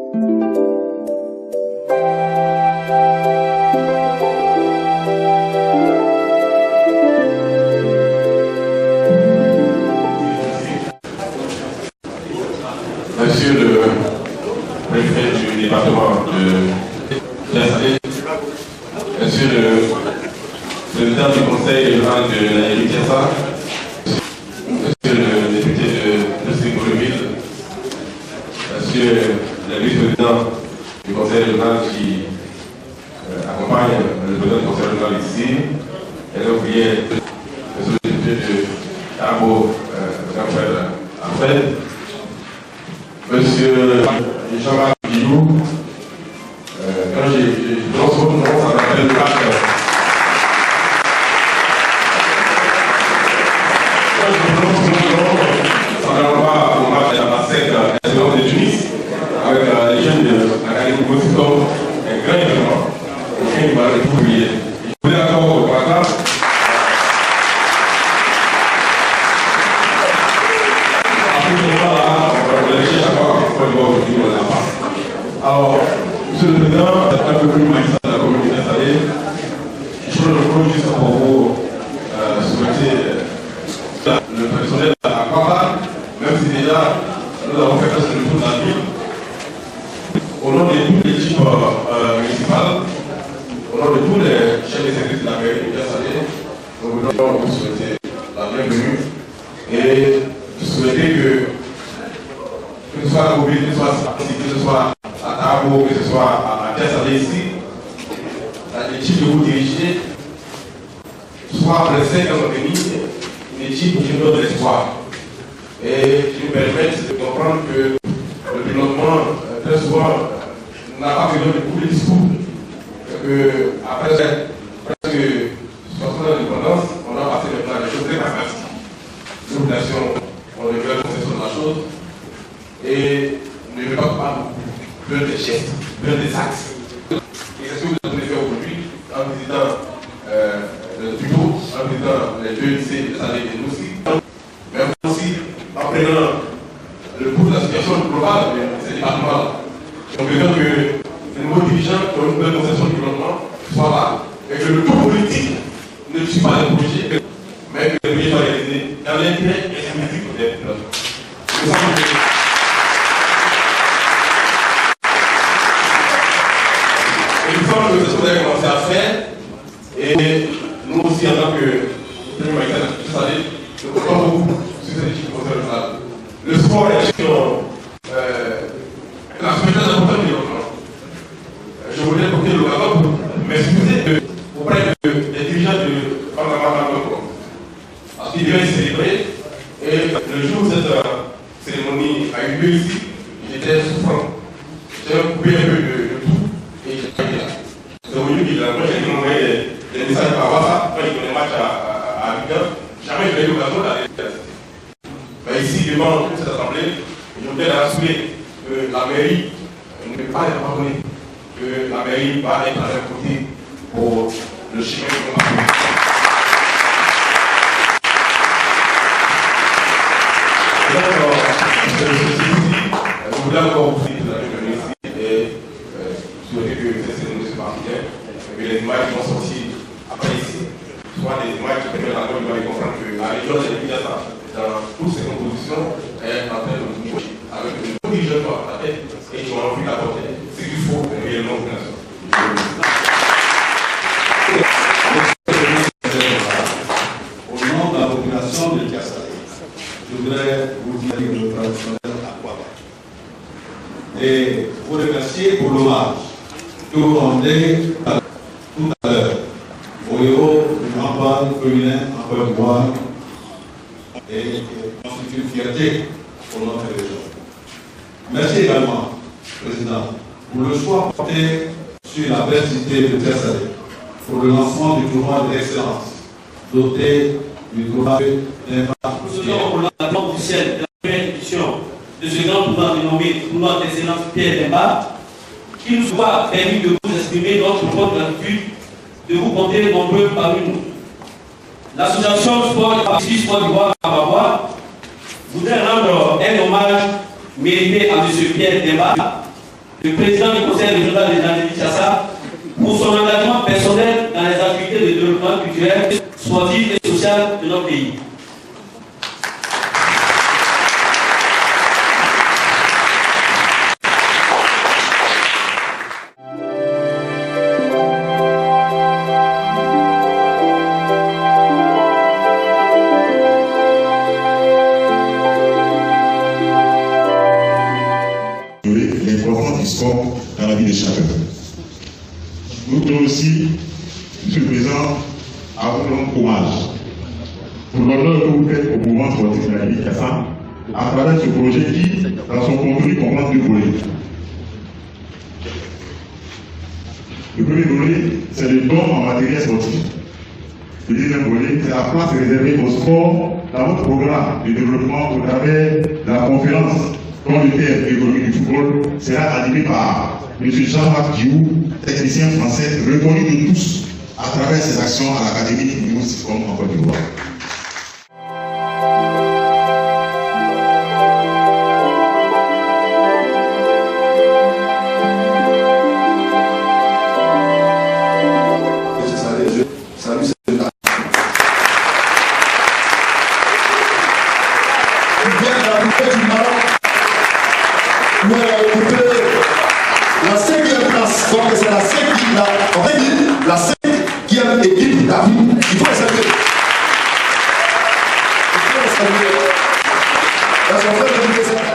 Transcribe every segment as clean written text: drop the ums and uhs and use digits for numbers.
Monsieur le préfet du département de Thiès-Salé, Monsieur le président du conseil régional de la Thiès, Monsieur le député de Saint-Paul-Ville, Monsieur le vice-président du conseil régional qui accompagne le président du conseil régional ici, et j'ai oublié Monsieur le député de Arbo, Jean-Pierre Alfred, Monsieur Jean-Marc Guillou, quand j'ai dans son nom, ça m'appelle Marc. Quand je prononce son nom, ça m'envoie au match de la Massette, la saison de Tunis, avec les jeunes de l'Académie Boston, un grand événement, auquel il m'a républié. Je voulais encore au Qatar. Alors, Monsieur le Président, un peu plus magistrat de la communauté installée, je propose juste pour vous souhaiter le personnel à Kwara, même si déjà nous avons fait presque le tour de la ville, au nom de toute l'équipe municipale, au nom de tous les chefs de service de la mairie de Thiès-Salé, nous voulons vous souhaiter la bienvenue et souhaiter que ce soit à Mobile, que ce soit à Tabo, que ce soit à Thiès-Salé ici, l'équipe que vous dirigez soit pressée dans notre pays, une équipe qui nous donne l'espoir et qui nous permette de comprendre que le développement, très souvent, n'a pas besoin de tous les discours. Après presque 60 ans d'indépendance, on a passé maintenant des choses très pragmatiques. Les populations ont une vraie conception de la chose et ne veulent pas beaucoup, veulent des gestes, veulent des axes. Et c'est ce que vous avez fait aujourd'hui en visitant le tuto, en visitant les deux lycées de Salé et Moussi, mais aussi en prenant le pouls de la situation globale de ces départements. On veut que les nouveaux dirigeants qui ont une nouvelle conception du développement soient là et que le tout politique ne suit pas les projets, mais que les projets soient réalisés dans l'intérêt exclusif des populations. Il me semble que c'est ce que vous avez commencé à faire et nous aussi en tant que premier magistrat de Thiès-Salé, nous comptons beaucoup sur cette équipe concernant le sport est la très importante du développement. Je voulais porter le cadeau pour m'excuser auprès des dirigeants de Panama. Parce qu'ils devaient célébrer et le jour où cette cérémonie a eu lieu ici, j'étais souffrant. J'ai coupé un peu de tout et j'étais là. C'est venu qu'il a envoyé des messages par WhatsApp quand il y a des matchs à Abidjan. Jamais je n'ai eu l'occasion d'aller. Mais ici, devant toute cette assemblée, je voudrais rassurer que la mairie ne peut pas être abandonnée, que la mairie va être à leur côté pour le chemin de l'on va. Je voudrais encore vous dire la bienvenue ici et souhaiter que cette cérémonie se passe bien, que les images qui vont sortir après ici soient des images qui permettent à nous de comprendre que la région de l'État, dans toutes ses compositions, est en train de nous bouger avec une dirigeants à la tête et qui ont envie d'apporter ce qu'il faut réellement aux nations. Au nom de la population de Thiès-Salé, je voudrais vous dire le traditionnel à quoi. Et vous remercier pour l'hommage que vous rendez tout à l'heure au héros du campagne féminin en Côte d'Ivoire et qui constitue une fierté pour notre région. Merci également, Président, pour le choix porté sur la belle cité de Thiès-Salé pour le lancement du tournoi de l'excellence doté du tournoi d'impact. Pour la grande officielle de la première édition de ce grand tournoi dénommé tournoi d'excellence Pierre Demba, qui nous soit permis de vous exprimer notre bonne gratitude, de vous compter nombreux parmi nous. L'association Sport et Sport d'Ivoire à voudrait rendre un hommage mérité à M. Pierre Demba, le président du conseil régional de Namibi-Tiassa, pour son engagement personnel dans les activités de développement culturel, sportif et social de notre pays. L'importance du sport dans la vie de chacun. Nous voulons aussi, Monsieur le Président, à vous rendre hommage pour l'honneur que vous faites au mouvement sportif de la Namibi-Tiassa à travers ce projet qui, dans son contenu, comprend deux volets. Le premier volet, c'est le don en matériel sportif. Le deuxième volet, c'est la place réservée au sport dans votre programme de développement au travers de la conférence dont le thème économique du football sera animé par M. Jean-Marc Diou, technicien français reconnu de tous à travers ses actions à l'Académie du Moussicom en Côte d'Ivoire. La cinquième place, donc c'est la cinquième, on va dire la cinquième équipe d'Afrique. Il faut les saluer. Il faut les saluer. Parce qu'on fait le cette année.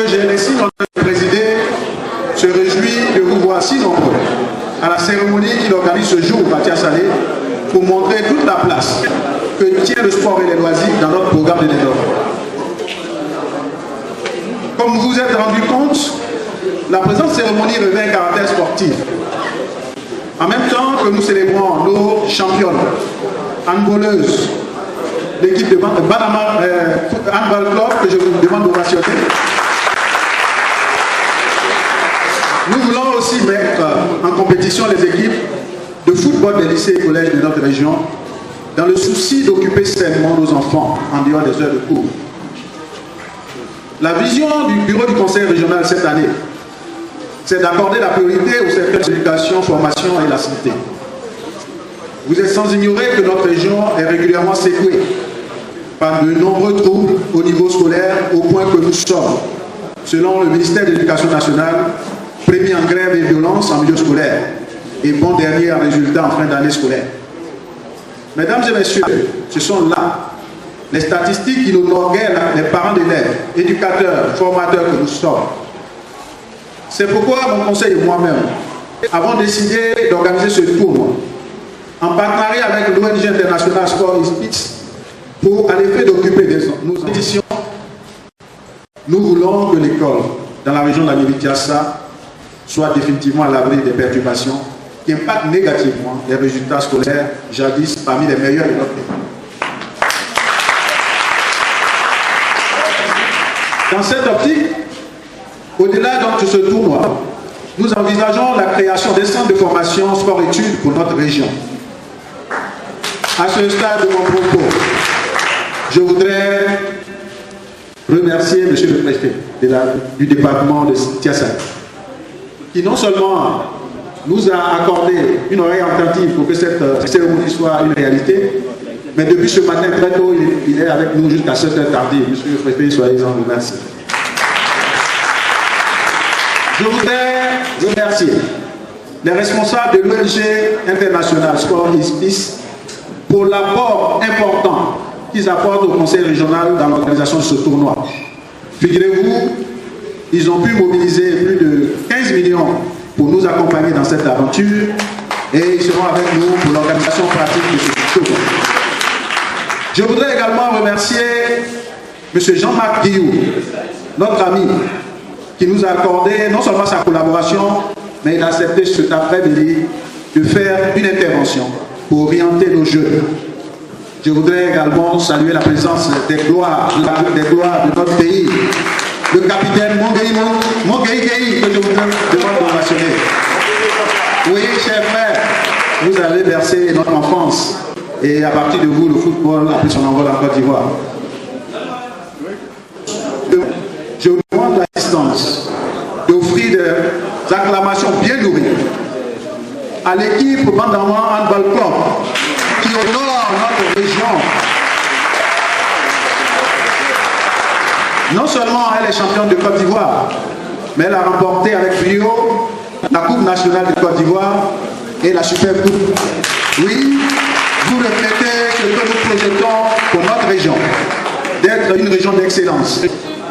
Génésis, notre président, se réjouit de vous voir si nombreux à la cérémonie qu'il organise ce jour au Tiassa pour montrer toute la place que tient le sport et les loisirs dans notre programme de développement. Comme vous vous êtes rendu compte, la présente cérémonie revêt un caractère sportif. En même temps que nous célébrons nos championnes, handballeuses, l'équipe de Banama Handball Club, que je vous demande d'ovationner. Nous voulons aussi mettre en compétition les équipes de football des lycées et collèges de notre région dans le souci d'occuper sainement nos enfants en dehors des heures de cours. La vision du bureau du conseil régional cette année, c'est d'accorder la priorité au secteur de l'éducation, formation et la santé. Vous êtes sans ignorer que notre région est régulièrement secouée par de nombreux troubles au niveau scolaire au point que nous sommes, selon le ministère de l'Éducation nationale, premier en grève et violence en milieu scolaire et bon dernier en résultat en fin d'année scolaire. Mesdames et messieurs, ce sont là les statistiques qui nous nourrissent les parents d'élèves, éducateurs, formateurs que nous sommes. C'est pourquoi mon conseil et moi-même avons décidé d'organiser ce tournoi en partenariat avec l'ONG internationale Sport et Speech pour à l'effet d'occuper nos compétitions. Nous voulons que l'école dans la région de la Namibi-Tiassa soit définitivement à l'abri des perturbations qui impactent négativement les résultats scolaires, jadis parmi les meilleurs de notre pays. Dans cette optique, au-delà de ce tournoi, nous envisageons la création d'un centre de formation sport-études pour notre région. À ce stade de mon propos, je voudrais remercier M. le préfet du département de Tiassa, qui non seulement nous a accordé une oreille attentive pour que cette cérémonie soit une réalité, mais depuis ce matin très tôt, il est avec nous jusqu'à 7h tardive. Monsieur le préfet, soyez-en remercié. Je voudrais remercier les responsables de l'ONG internationale Sport et Peace pour l'apport important qu'ils apportent au Conseil régional dans l'organisation de ce tournoi. Figurez-vous, ils ont pu mobiliser plus de 15 millions pour nous accompagner dans cette aventure et ils seront avec nous pour l'organisation pratique de ce tournoi. Je voudrais également remercier M. Jean-Marc Guillou, notre ami, qui nous a accordé non seulement sa collaboration, mais il a accepté cet après-midi de faire une intervention pour orienter nos jeunes. Je voudrais également saluer la présence des gloires de notre pays, le capitaine Mongei, que je vous demande de mentionner. Oui, chers frères, vous avez versé notre enfance et à partir de vous, le football a pris son envol en Côte d'Ivoire. Je vous demande l'assistance d'offrir des acclamations bien nourries à l'équipe Bandama Handball Club qui honore notre région. Non seulement elle est championne de Côte d'Ivoire, mais elle a remporté avec brio la Coupe nationale de Côte d'Ivoire et la Super Coupe. Oui, vous reflétez ce que nous projetons pour notre région, d'être une région d'excellence,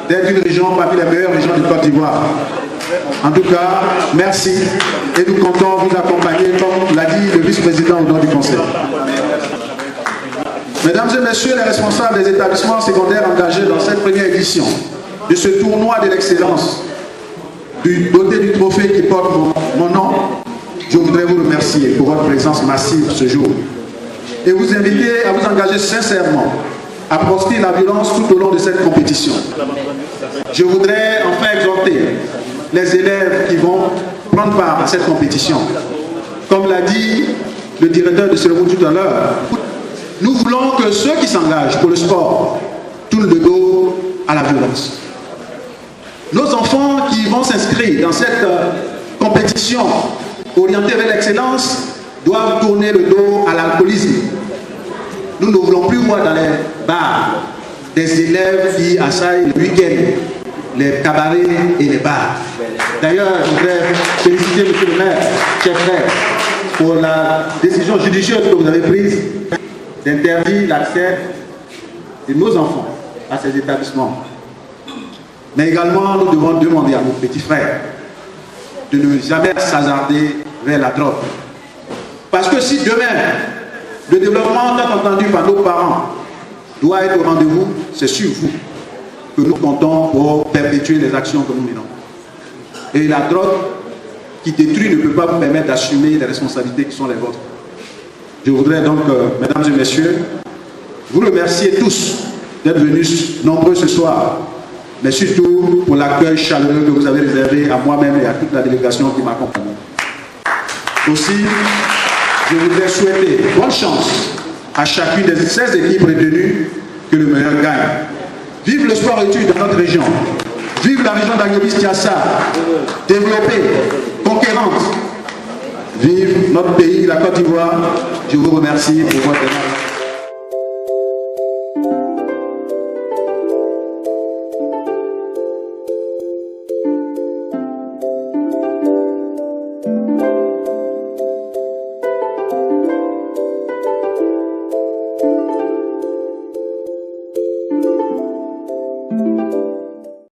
d'être une région parmi les meilleures régions de Côte d'Ivoire. En tout cas, merci et nous comptons vous accompagner, comme l'a dit le vice-président au nom du Conseil. Mesdames et messieurs les responsables des établissements secondaires engagés dans cette première édition de ce tournoi de l'excellence, doté du trophée qui porte mon nom, je voudrais vous remercier pour votre présence massive ce jour et vous inviter à vous engager sincèrement à proscrire la violence tout au long de cette compétition. Je voudrais enfin exhorter les élèves qui vont prendre part à cette compétition. Comme l'a dit le directeur de cérémonie tout à l'heure, nous voulons que ceux qui s'engagent pour le sport tournent le dos à la violence. Nos enfants qui vont s'inscrire dans cette compétition orientée vers l'excellence doivent tourner le dos à l'alcoolisme. Nous ne voulons plus voir dans les bars des élèves qui assaillent le week-end les cabarets et les bars. D'ailleurs, je voudrais féliciter M. le maire, chers frères, pour la décision judicieuse que vous avez prise d'interdire l'accès de nos enfants à ces établissements. Mais également, nous devons demander à nos petits frères de ne jamais s'hasarder vers la drogue. Parce que si demain, le développement tant entendu par nos parents doit être au rendez-vous, c'est sur vous que nous comptons pour perpétuer les actions que nous menons. Et la drogue qui détruit ne peut pas vous permettre d'assumer les responsabilités qui sont les vôtres. Je voudrais donc, mesdames et messieurs, vous remercier tous d'être venus nombreux ce soir, mais surtout pour l'accueil chaleureux que vous avez réservé à moi-même et à toute la délégation qui m'accompagne. Aussi, je voudrais souhaiter bonne chance à chacune des 16 équipes retenues, que le meilleur gagne. Vive le sport-études dans notre région. Vive la région d'Agnébis-Tiassa, développée, conquérante. Vive notre pays, la Côte d'Ivoire. Je vous remercie pour votre attention.